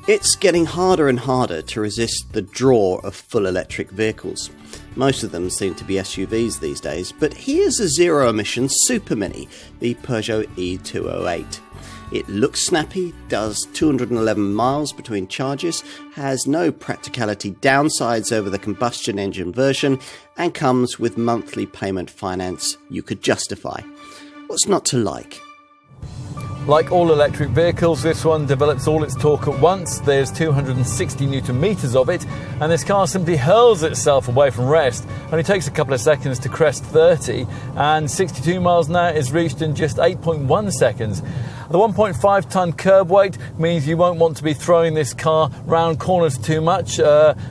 It's getting harder and harder to resist the draw of full electric vehicles. Most of them seem to be SUVs these days, but here's a zero-emission super mini, the Peugeot e-208. It looks snappy, does 211 miles between charges, has no practicality downsides over the combustion engine version, and comes with monthly payment finance you could justify. What's not to like? Like all electric vehicles, this one develops all its torque at once. There's 260 newton meters of it, and this car simply hurls itself away from rest. Only takes a couple of seconds to crest 30, and 62 miles an hour is reached in just 8.1 seconds. The 1.5 tonne curb weight means you won't want to be throwing this car round corners too much.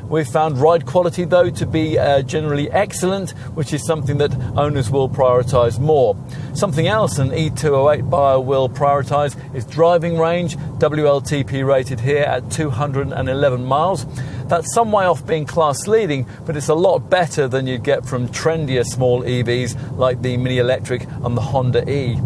We've found ride quality though to be generally excellent, which is something that owners will prioritise more. Something else an e-208 buyer will prioritise is driving range, WLTP rated here at 211 miles. That's some way off being class leading, but it's a lot better than you'd get from trendier small EVs like the Mini Electric and the Honda E.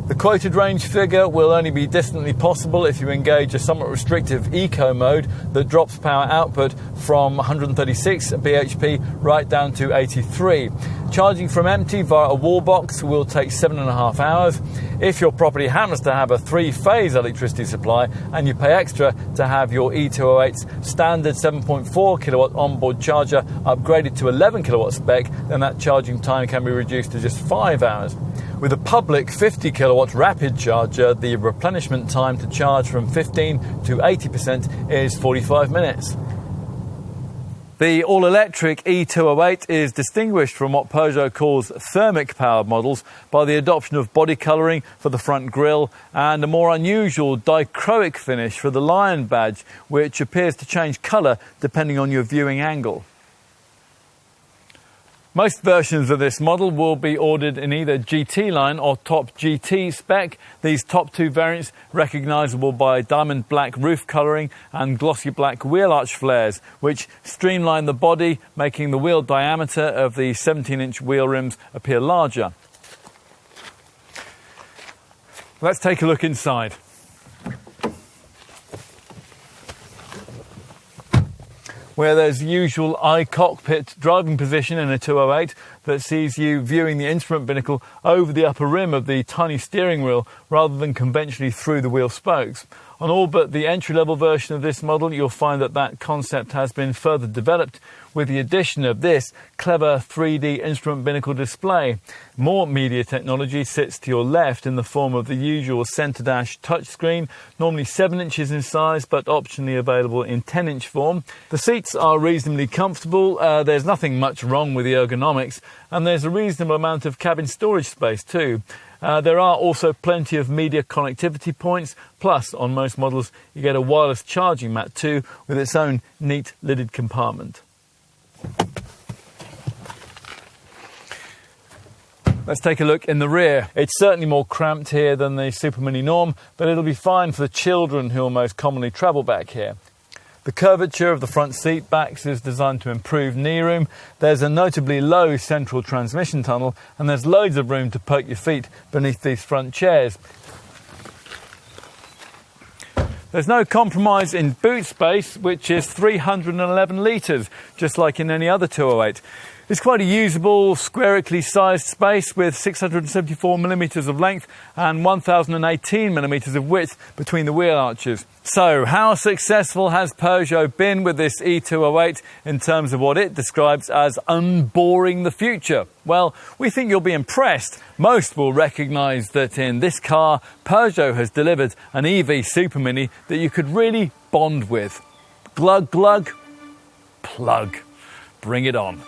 The quoted range figure will only be distantly possible if you engage a somewhat restrictive eco mode that drops power output from 136 bhp right down to 83. Charging from empty via a wall box will take 7.5 hours. If your property happens to have a 3-phase electricity supply and you pay extra to have your e-208's standard 7.4 kilowatt onboard charger upgraded to 11 kilowatt spec, then that charging time can be reduced to just 5 hours. With a public 50 kilowatt rapid charger, the replenishment time to charge from 15 to 80% is 45 minutes. The all-electric e-208 is distinguished from what Peugeot calls thermic-powered models by the adoption of body colouring for the front grille and a more unusual dichroic finish for the lion badge, which appears to change colour depending on your viewing angle. Most versions of this model will be ordered in either GT line or top GT spec. These top two variants recognisable by diamond black roof colouring and glossy black wheel arch flares, which streamline the body, making the wheel diameter of the 17-inch wheel rims appear larger. Let's take a look inside. Where there's the usual i-cockpit driving position in a 208 that sees you viewing the instrument binnacle over the upper rim of the tiny steering wheel rather than conventionally through the wheel spokes. On all but the entry-level version of this model, you'll find that concept has been further developed with the addition of this clever 3D instrument binnacle display. More media technology sits to your left in the form of the usual centre dash touchscreen, normally 7 inches in size but optionally available in 10-inch form. The seats are reasonably comfortable, there's nothing much wrong with the ergonomics, and there's a reasonable amount of cabin storage space too. There are also plenty of media connectivity points, plus on most models you get a wireless charging mat too with its own neat lidded compartment. Let's take a look in the rear. It's certainly more cramped here than the Super Mini norm, but it'll be fine for the children who will most commonly travel back here. The curvature of the front seat backs is designed to improve knee room. There's a notably low central transmission tunnel, and there's loads of room to poke your feet beneath these front chairs. There's no compromise in boot space, which is 311 litres, just like in any other 208. It's quite a usable, spherically sized space with 674mm of length and 1018mm of width between the wheel arches. So, how successful has Peugeot been with this e-208 in terms of what it describes as unboring the future? Well, we think you'll be impressed. Most will recognise that in this car, Peugeot has delivered an EV Super Mini that you could really bond with. Glug, glug, plug. Bring it on.